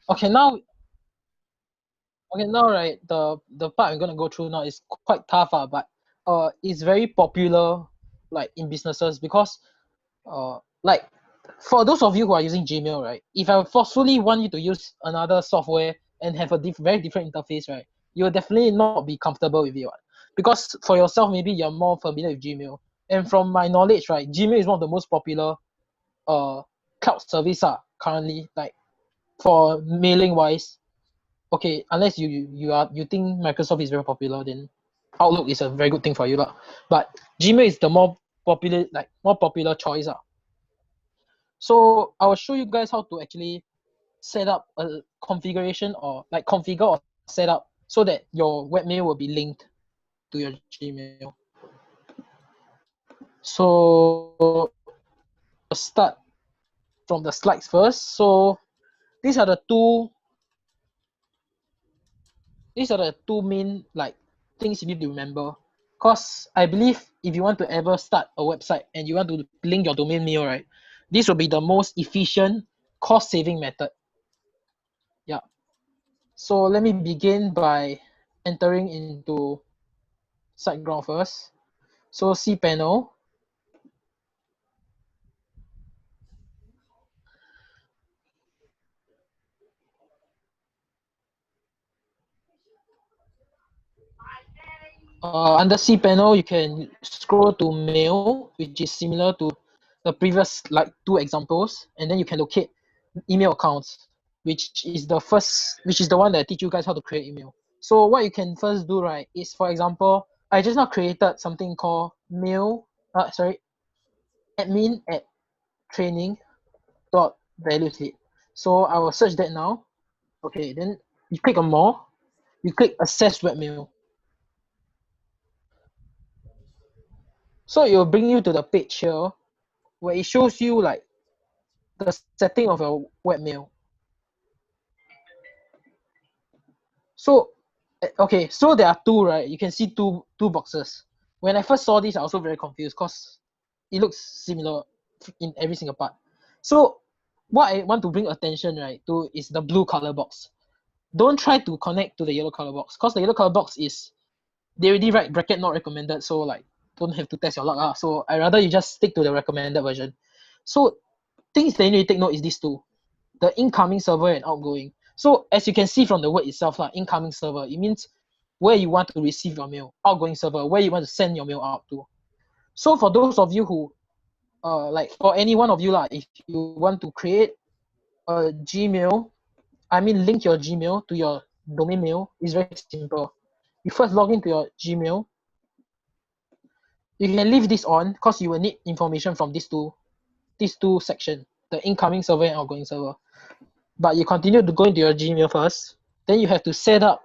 okay now right, the part I'm gonna go through now is quite tough, but it's very popular like in businesses because like for those of you who are using Gmail, right, if I forcefully want you to use another software and have a very different interface, right, you'll definitely not be comfortable with it, right? Because for yourself, maybe you're more familiar with Gmail. And from my knowledge, right, Gmail is one of the most popular uh cloud service currently, like for mailing wise. Okay, unless you think Microsoft is very popular, then Outlook is a very good thing for you lah. But Gmail is the more popular choice. So I will show you guys how to actually set up a configuration or like configure or set up so that your webmail will be linked to your Gmail. So I'll start from the slides first. So these are the two main like things you need to remember. Because I believe if you want to ever start a website and you want to link your domain mail, right, this will be the most efficient cost-saving method. Yeah. So let me begin by entering into SiteGround first. So cPanel. Under cPanel, you can scroll to mail, which is similar to the previous like two examples, and then you can locate email accounts, which is the one that I teach you guys how to create email. So what you can first do, right, is for example, I just now created something called admin at training dot values lead. So I will search that now. Okay, then you click on more, you click access webmail. So it will bring you to the page here where it shows you like the setting of your webmail. So okay, so there are two, right? You can see two boxes. When I first saw this, I was also very confused because it looks similar in every single part. So what I want to bring attention right to is the blue color box. Don't try to connect to the yellow color box because the yellow color box is they already write bracket not recommended, so like don't have to test your luck. So I rather you just stick to the recommended version. So things that you need to take note is these two, the incoming server and outgoing. So as you can see from the word itself, incoming server, it means where you want to receive your mail. Outgoing server, where you want to send your mail out to. So for those of you who, like for any one of you, if you want to create a Gmail, link your Gmail to your domain mail, is very simple. You first log into your Gmail. You can leave this on because you will need information from these two sections, the incoming server and outgoing server. But you continue to go into your Gmail first. Then you have to set up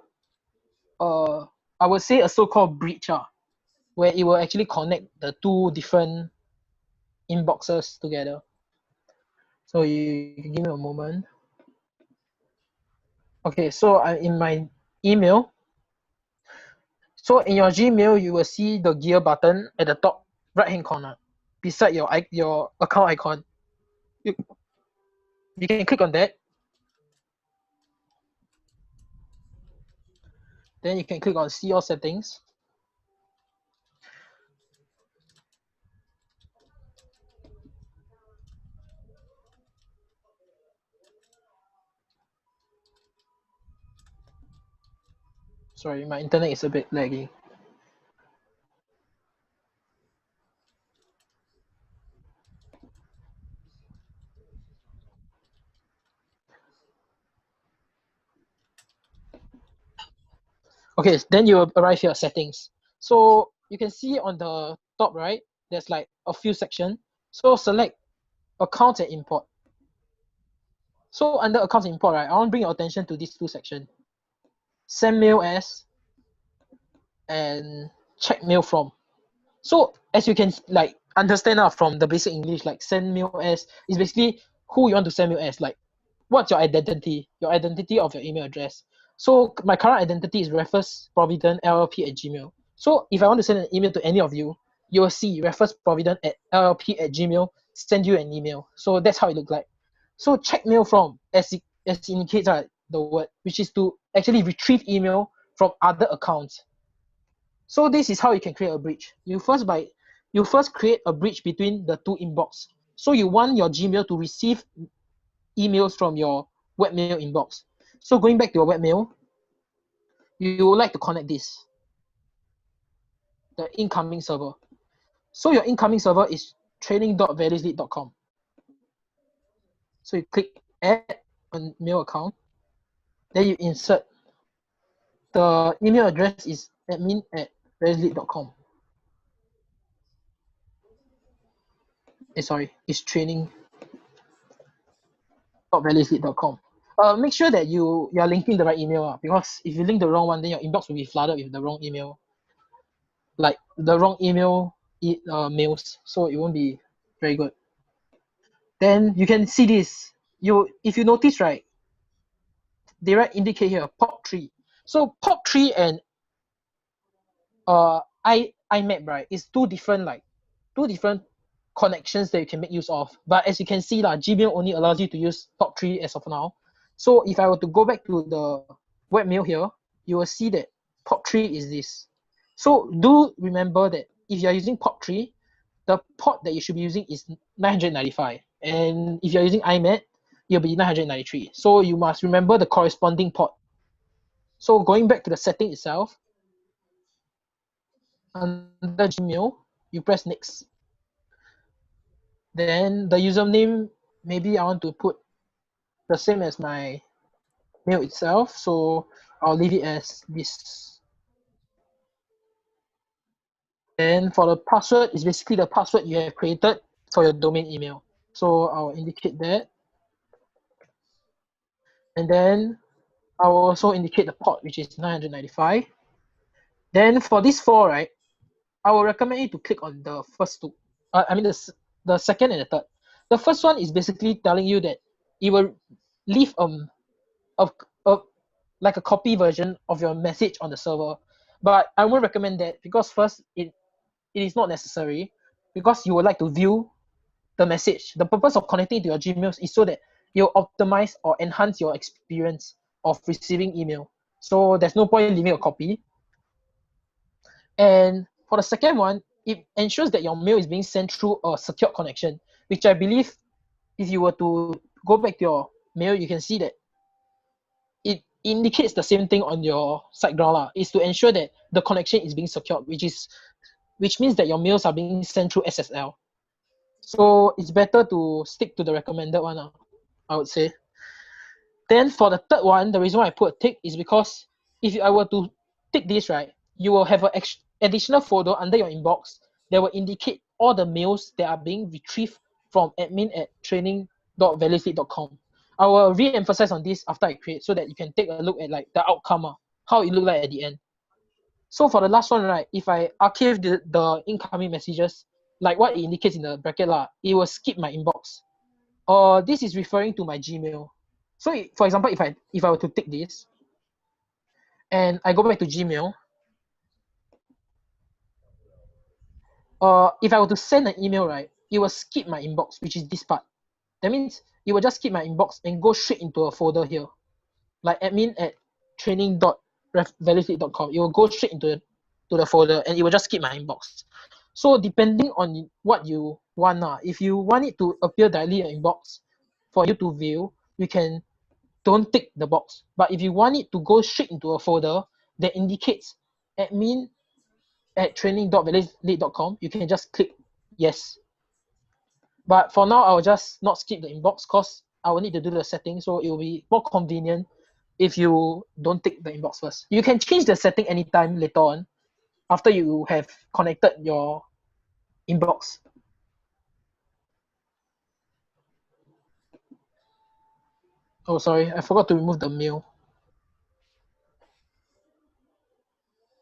I would say a so-called bridge, where it will actually connect the two different inboxes together. So you give me a moment. Okay, so I'm in my email. So in your Gmail, you will see the gear button at the top right-hand corner, beside your account icon. You can click on that. Then you can click on see all settings. Sorry, my internet is a bit laggy. Okay, then you will arrive here settings. So you can see on the top right, there's like a few sections. So select accounts and import. So under accounts and import, right, I want to bring your attention to these two sections. Send mail as and check mail from. So as you can like understand from the basic English, like send mail as is basically who you want to send mail as, like what's your identity of your email address. So my current identity is Raffles Provident LLP at Gmail. So if I want to send an email to any of you, you will see Raffles Provident at LLP at Gmail send you an email. So that's how it looks like. So check mail from, as indicates the word, which is to actually retrieve email from other accounts. So this is how you can create a bridge. You first create a bridge between the two inbox. So you want your Gmail to receive emails from your webmail inbox. So going back to your webmail, you would like to connect this, the incoming server. So your incoming server is training.valueslead.com. So you click add on mail account. Then you insert the email address is admin@valueslead.com. Sorry, it's training.valueslead.com. Make sure that you are linking the right email, because if you link the wrong one, then your inbox will be flooded with the wrong email, like the wrong email mails. So it won't be very good. Then you can see this. If you notice, right, they indicate here POP3. So POP3 and IMAP, right, is two different connections that you can make use of. But as you can see, Gmail only allows you to use POP3 as of now. So if I were to go back to the webmail here, you will see that POP3 is this. So do remember that if you are using POP3, the port that you should be using is 995. And if you're using IMAP, it'll be 993. So you must remember the corresponding port. So going back to the setting itself, under Gmail, you press next. Then the username, maybe I want to put the same as my mail itself, so I'll leave it as this. And for the password, it's basically the password you have created for your domain email. So I'll indicate that. And then I will also indicate the port, which is 995. Then for this four, right, I will recommend you to click on the first two. The second and the third. The first one is basically telling you that it will leave a like a copy version of your message on the server. But I won't recommend that, because first, it is not necessary, because you would like to view the message. The purpose of connecting to your Gmail is so that you'll optimize or enhance your experience of receiving email. So there's no point leaving a copy. And for the second one, it ensures that your mail is being sent through a secured connection, which I believe if you were to go back to your mail, you can see that it indicates the same thing on your SiteGround, is to ensure that the connection is being secured, which means that your mails are being sent through SSL. So it's better to stick to the recommended one, I would say. Then for the third one, the reason why I put a tick is because if I were to tick this, right, you will have an additional folder under your inbox that will indicate all the mails that are being retrieved from admin@training.valueslead.com. I will re-emphasize on this after I create, so that you can take a look at like the outcome, how it look like at the end. So for the last one, right, if I archive the incoming messages, like what it indicates in the bracket, it will skip my inbox. This is referring to my Gmail. So for example, if I were to tick this and I go back to Gmail, if I were to send an email, right, it will skip my inbox, which is this part. That means it will just skip my inbox and go straight into a folder here, like admin@training.valueslead.com. It will go straight into the folder, and it will just skip my inbox. So depending on what you want, if you want it to appear directly in your inbox for you to view, you can don't tick the box. But if you want it to go straight into a folder that indicates admin@training.valueslead.com, you can just click yes. But for now, I'll just not skip the inbox, because I will need to do the setting, so it will be more convenient if you don't tick the inbox first. You can change the setting anytime later on, after you have connected your inbox. Oh, sorry, I forgot to remove the mail.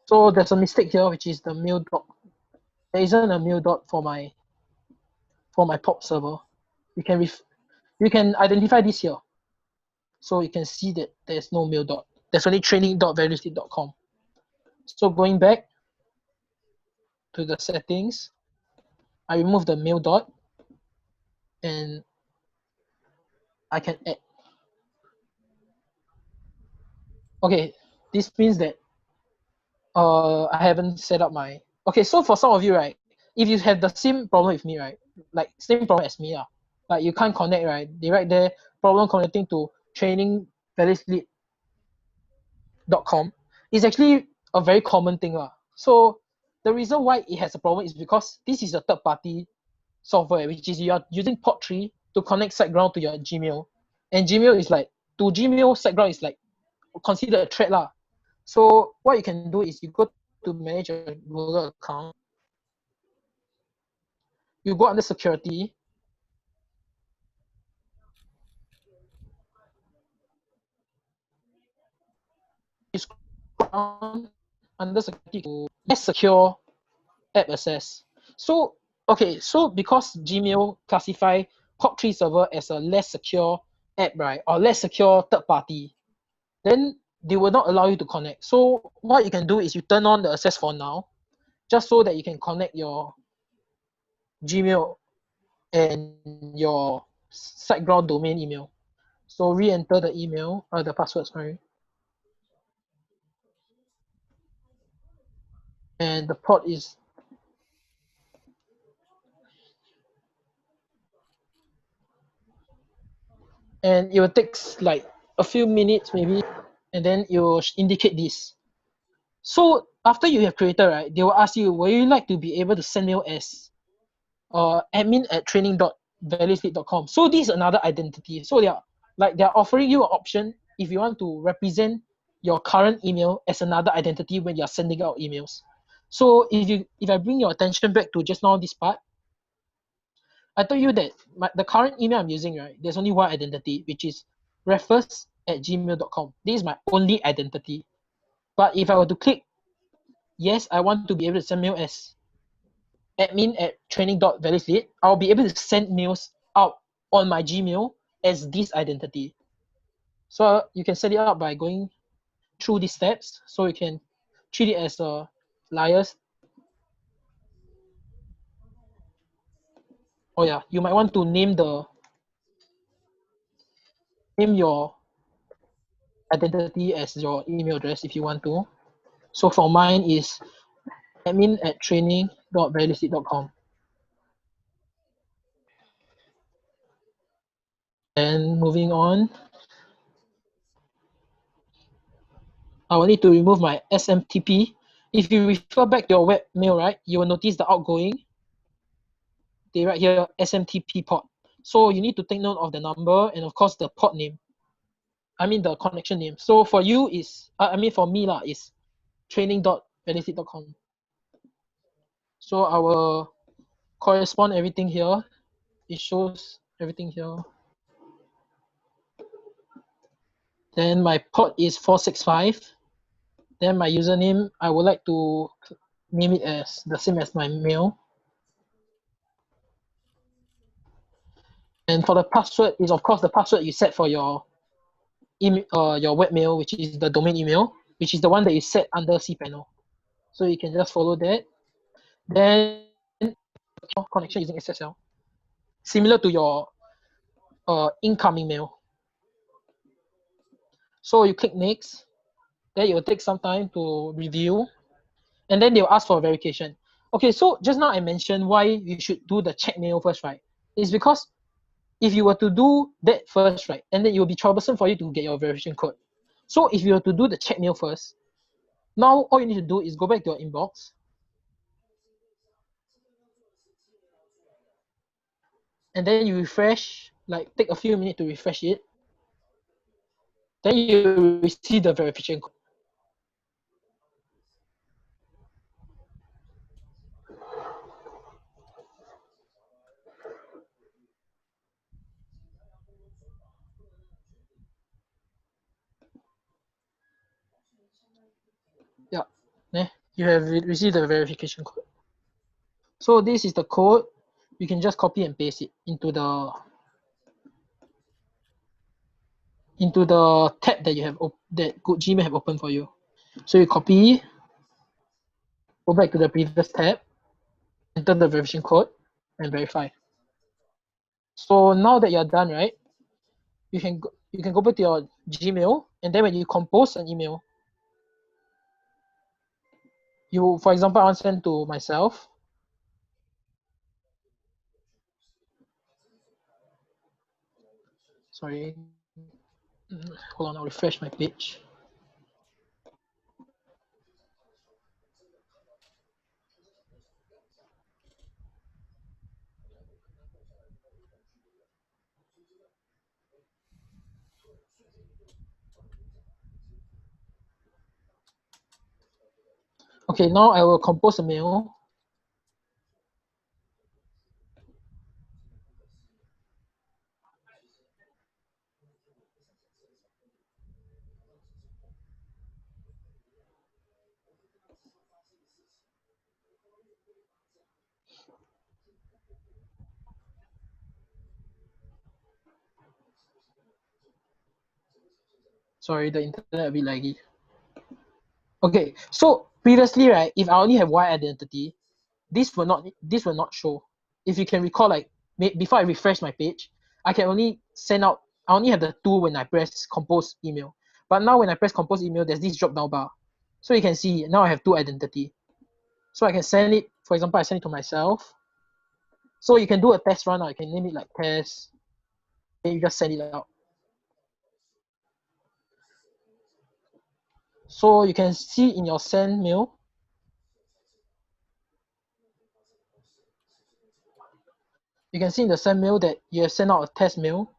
So there's a mistake here, which is the mail dot. There isn't a mail dot for my POP server. You can identify this here. So you can see that there's no mail dot. There's only training.valueslead.com. So going back to the settings, I remove the mail dot, and I can add. okay, this means that I haven't set up my, okay, so for some of you, right, if you have the same problem with me, right, like same problem as me, like you can't connect, right, they write there, problem connecting to trainingvalidlead.com is actually a very common thing. So the reason why it has a problem is because this is a third party software, which is you are using port 3 to connect SiteGround to your Gmail. And Gmail is like, to Gmail, SiteGround is like considered a threat. So what you can do is you go to manage your Google account, you go under security, you scroll down under security to less secure app access. So okay, so because Gmail classify POP3 server as a less secure app, right, or less secure third party, then they will not allow you to connect. So what you can do is you turn on the access for now, just so that you can connect your Gmail and your SiteGround domain email. So re-enter the email, the password, sorry, and the port is, and it will take like a few minutes maybe, and then it will indicate this. So after you have created, right, they will ask you, will you like to be able to send mail as admin at training.valueslead.com. So this is another identity. So they're offering you an option if you want to represent your current email as another identity when you're sending out emails. So if I bring your attention back to just now this part, I told you that the current email I'm using, right, there's only one identity, which is refers@gmail.com. This is my only identity. But if I were to click, yes, I want to be able to send mail as admin@training.valueslead, I'll be able to send mails out on my Gmail as this identity. So you can set it up by going through these steps. So you can treat it as a liars. Oh yeah, you might want to name your identity as your email address if you want to. So for mine is admin@training.valueslead.com. And moving on, I will need to remove my SMTP. If you refer back to your web mail, right, you will notice the outgoing. They write here SMTP port. So you need to take note of the number and of course the port name. I mean the connection name. So for you is, for me is training.valueslead.com. So I will correspond everything here. It shows everything here. Then my port is 465. Then my username, I would like to name it as the same as my mail. And for the password is of course the password you set for your email, your webmail, which is the domain email, which is the one that you set under cPanel. So you can just follow that. Then connection using SSL, similar to your incoming mail. So you click next. Then it will take some time to review, and then they'll ask for verification. Okay, so just now I mentioned why you should do the check mail first, right? It's because if you were to do that first, right, and then it will be troublesome for you to get your verification code. So if you were to do the check mail first, now all you need to do is go back to your inbox. And then you refresh, like take a few minutes to refresh it. Then you receive the verification code. Yeah, you have received the verification code. So this is the code. You can just copy and paste it into the tab that you have that Gmail have opened for you. So you copy, go back to the previous tab, enter the verification code, and verify. So now that you're done, right, you can go back to your Gmail, and then when you compose an email, you, for example, I want to send to myself. Sorry, hold on, I'll refresh my page. Okay, now I will compose a mail. Sorry, the internet a bit laggy. Okay, so previously, right, if I only have one identity, this will not show. If you can recall, like before I refresh my page, I can only send out. I only have the two when I press compose email. But now when I press compose email, there's this drop down bar. So you can see now I have two identity. So I can send it. For example, I send it to myself. So you can do a test run. Or you can name it like test. Then you just send it out. So you can see in your send mail. You can see in the send mail that you have sent out a test mail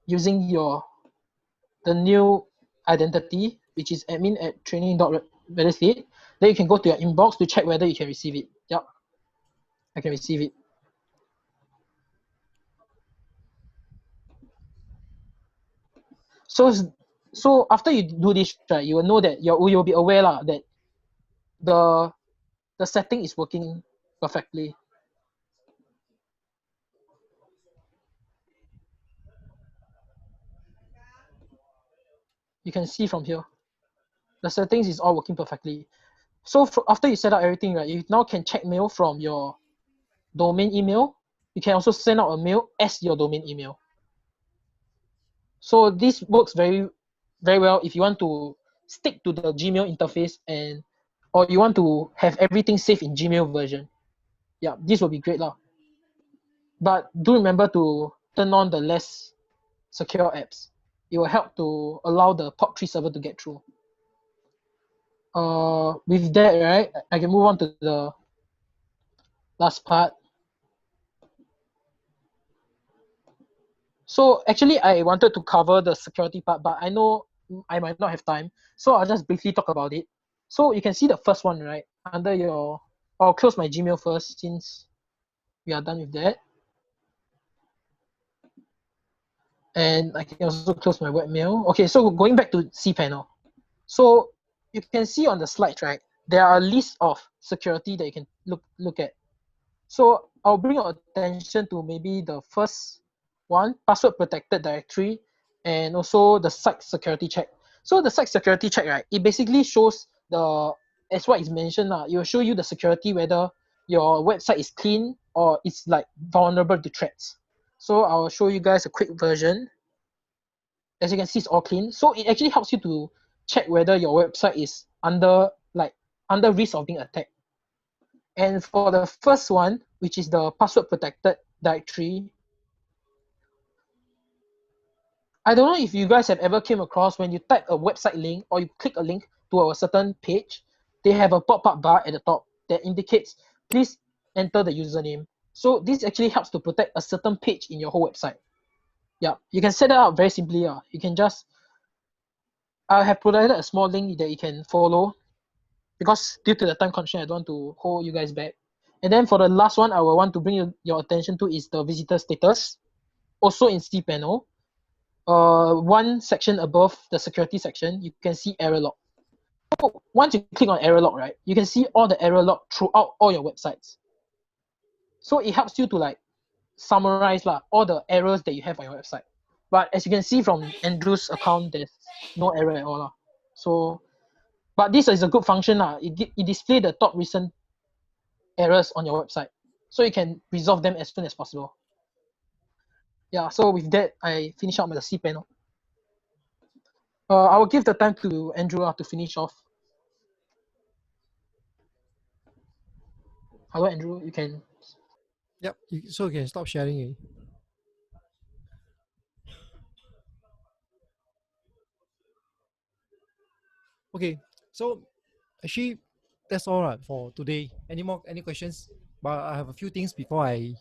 using the new identity, which is admin@training.redistate. Then you can go to your inbox to check whether you can receive it. Yep, I can receive it. So so after you do this, right, you will know that you'll be aware lah, that the the setting is working perfectly. You can see from here, the settings is all working perfectly. So after you set up everything, right, you now can check mail from your domain email. You can also send out a mail as your domain email. So this works very well if you want to stick to the Gmail interface, and or you want to have everything saved in Gmail version. Yeah, this will be great lah. But do remember to turn on the less secure apps. It will help to allow the POP3 server to get through. With that, right, I can move on to the last part. So actually, I wanted to cover the security part, but I know I might not have time. So I'll just briefly talk about it. So you can see the first one, right? Under your, I'll close my Gmail first since we are done with that. And I can also close my webmail. Okay, so going back to cPanel. So you can see on the slides, right? There are a list of security that you can look at. So I'll bring your attention to maybe the first one, password protected directory, and also the site security check. So the site security check, right, it basically shows as what is mentioned, it will show you the security, whether your website is clean or it's like vulnerable to threats. So I'll show you guys a quick version. As you can see, it's all clean. So it actually helps you to check whether your website is under risk of being attacked. And for the first one, which is the password protected directory, I don't know if you guys have ever came across when you type a website link or you click a link to a certain page, they have a pop-up bar at the top that indicates please enter the username. So this actually helps to protect a certain page in your whole website. Yeah, you can set that up very simply. You can just, I have provided a small link that you can follow because due to the time constraint, I don't want to hold you guys back. And then for the last one, I will want to bring your attention to is the visitor status. Also in cPanel, one section above the security section, you can see error log. So once you click on error log, right, you can see all the error log throughout all your websites. So it helps you to like summarize all the errors that you have on your website. But as you can see from Andrew's account, there's no error at all. So, but this is a good function. It displays the top recent errors on your website, so you can resolve them as soon as possible. Yeah, so with that, I finish up with the cPanel. I will give the time to Andrew to finish off. Hello, Andrew. You can. Yep. So you can stop sharing it. Okay. So actually, that's all right for today. Any questions? But I have a few things before I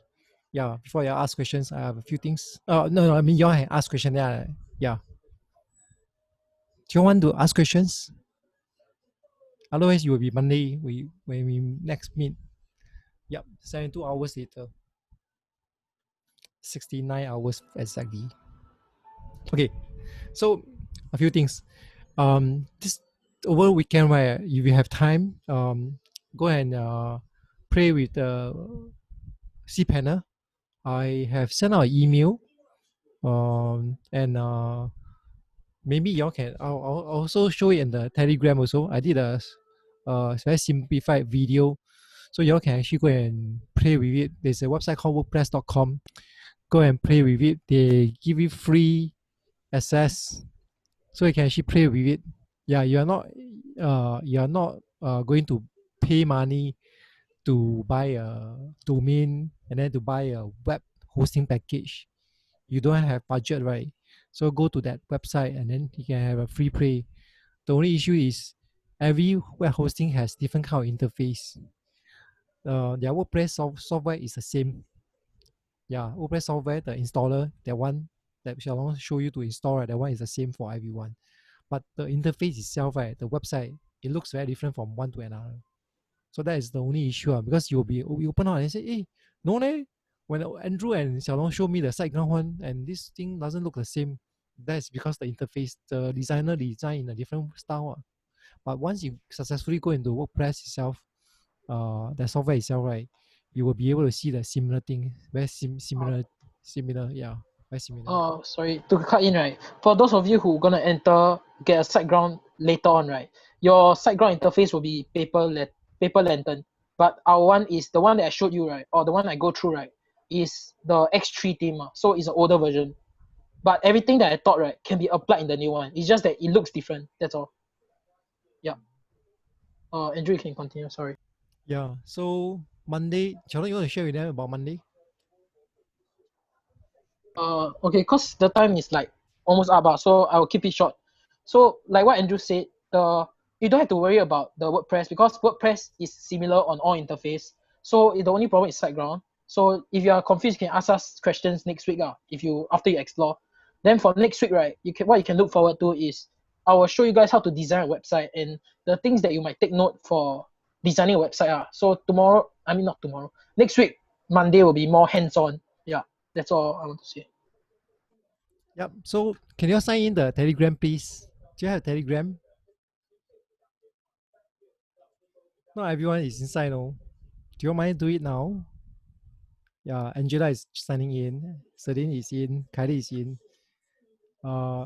ask questions. I have a few things. No, I mean you all can ask questions. Yeah. Do you want to ask questions? Otherwise, it will be Monday. When we next meet. Yep. 72 hours later. 69 hours exactly. Okay. So a few things. This over weekend, where if you have time, go and pray with the cPanel. I have sent out an email, and maybe y'all can. I'll also show it in the Telegram also. I did a very simplified video, so y'all can actually go and play with it. There's a website called WordPress.com. Go and play with it. They give you free access, so you can actually play with it. Yeah, you are not going to pay money to buy a domain and then to buy a web hosting package. You don't have budget, right? So go to that website and then you can have a free play. The only issue is every web hosting has different kind of interface. Their WordPress software is the same. Yeah, WordPress software, the installer, that one that shall show you to install, right, that one is the same for everyone. But the interface itself, right, the website, it looks very different from one to another. So that is the only issue, because you open out and say, hey, no leh. When Andrew and Xiaolong show me the SiteGround one, and this thing doesn't look the same, that's because the interface, the designer design in a different style. But once you successfully go into WordPress itself, the software itself, right, you will be able to see the similar thing, very similar, yeah, very similar. Oh, sorry to cut in, right? For those of you who gonna get a SiteGround later on, right? Your SiteGround interface will be paper lantern, but our one is the one that I showed you, right? Or the one I go through, right? Is the X3 theme, so it's an older version. But everything that I taught, right, can be applied in the new one. It's just that it looks different. That's all. Yeah. Andrew, you can continue. Sorry. Yeah. So Monday, Xiaolong, you want to share with them about Monday? Okay, cause the time is like almost up, so I will keep it short. So like what Andrew said, you don't have to worry about the WordPress because WordPress is similar on all interface. So the only problem is SiteGround. So if you are confused, you can ask us questions next week. If you after you explore. Then for next week, right, what you can look forward to is I will show you guys how to design a website and the things that you might take note for designing a website. So not tomorrow. Next week, Monday will be more hands-on. Yeah, that's all I want to say. Yep. So can you sign in the Telegram, please? Do you have Telegram? Not everyone is inside, no. Do you mind to do it now? Yeah, Angela is signing in. Celine is in. Kylie is in.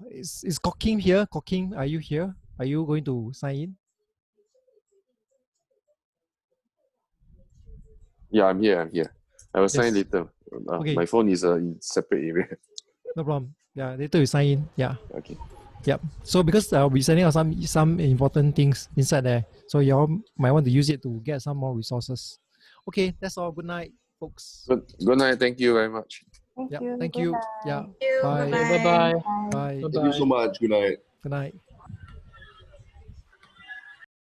Is Cocking here? Cocking, are you here? Are you going to sign in? Yeah, I'm here. I will sign Yes. later. Okay. My phone is in separate area. No problem. Yeah, later you sign in. Yeah. Okay. Yep. So because I'll be sending out some important things inside there, so y'all might want to use it to get some more resources. Okay, that's all. Good night, folks. Good night. Thank you very much. Thank you. Yeah. Bye. Bye. Okay, bye-bye. Bye. Thank you so much. Good night. Good night.